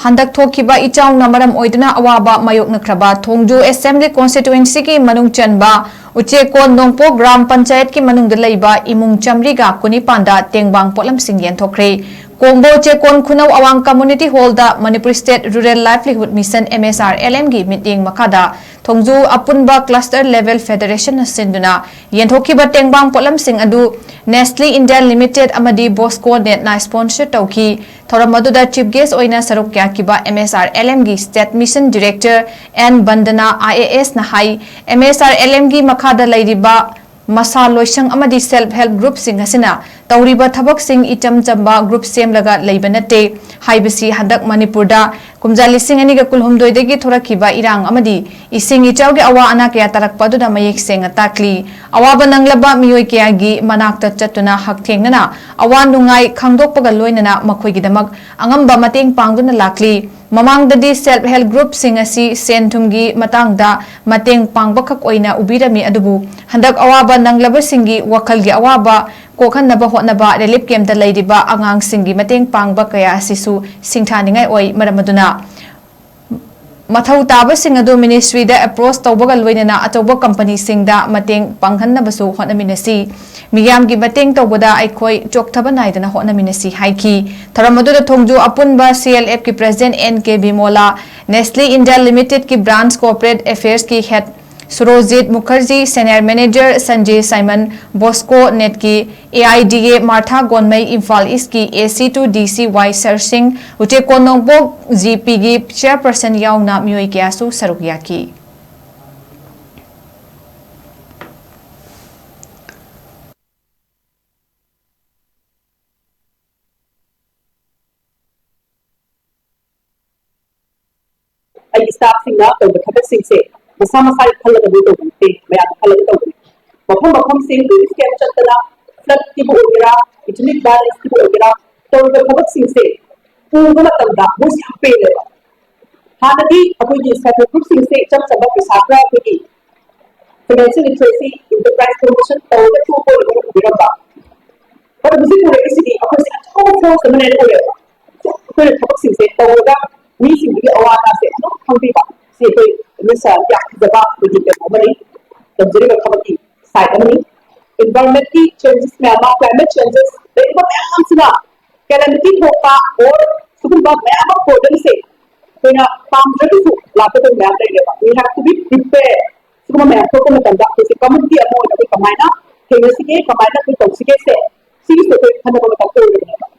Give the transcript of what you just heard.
HANDAK THOKHIBA ECHAONA MARAM OIDUNA AWABA MAYOKNAKHRABA THONGJU Assembly Constituency की MANUNG CHANBA Uchekon Nongpok Gram Panchayat की Manungda Leiba Emung Chamriga Kunipanda Tengbang Potlam Yenthokkhre Kongbo Uchekon Khunau Awang Community Hall da Manipur State Rural Livelihood Mission MSRLM gi meeting makada THONGJU Apunba Cluster Level Federation Sinduna Yenthokkhre Tengbang Potlam adu Nestle India Limited amadi Bosco Net na sponsor tauki Thoramadu Chief Guest Oina Saruk Kiba MSRLM gi State Mission Director and Bandana IAS na hai MSRLM gi makada lairiba Masa Loisang amadi Self Help Group sing hasina Tauriba Thabak sing icham chamba group sem laga leibanate haibasi handak Manipur da kumjali sing ani ga kulhumdoi degi thorakiba irang amadi ising ichau ge awa ana kya tarak padu da mayek seng atakli awaba nanglaba miyoi kya gi manakta chatuna hak thengnana awa nungai khangdokpaga loinana makhoi gi damak angamba mateng pangduna lakli Mamang dadi self help group sing asi senthumgi matangda mateng pangbakak oina ubirami adubu handak awaba nanglaba singi wakalgi awaba kokhanaba hotnaba relief camp da leidiba angang singi mateng pangba kaya asisu singthaningai oi maramaduna Mathau taba sing adu ministry da approach tawbaga loinana atoba company sing da mateng panghannabasu hotnaminasi Miyam gi bateng tawbada aikoi chokthaba naidana hotnaminasi haiki Tharamadu da Thongju Apunba CLF ki president NK Bimola Nestle India Limited ki branch corporate affairs ki head Surojit Mukherjee senior manager Sanjay Simon Bosco Net ki AIDA Martha Gonmai Imphal East ki AC2 DCY Searching Uchekon Nongpok GP gi chairperson yauna miyoi kyasu sarukyaki ay staff singa to the khabat sing se masama sai khalaga bu to te maya khalaga to mapham sing du iske chatala flood ki bu ogira economic balance ki bu ogira to the khabat sing se pura tamda bu sape le hanadi apoi ji sa group sing se cham chaba pisakra ki financial literacy enterprise promotion to the two ko ogira ba par bu pura isi apoi se achho samane ko le to the khabat sing se to ga we should be aware of it. No, Kampiba. See, Miss Yakaba, we did the money, the Zeriba Committee, Cyberly, environmental changes, climate changes, they were answer. Calamity Popa or Sukuba Mama for them say, when a farm ready to laugh at the we have to be prepared. Sukuma Pokoma conduct is a community among the Kamina, Kemisike, Kamina, Toxicate, see the Kanaka.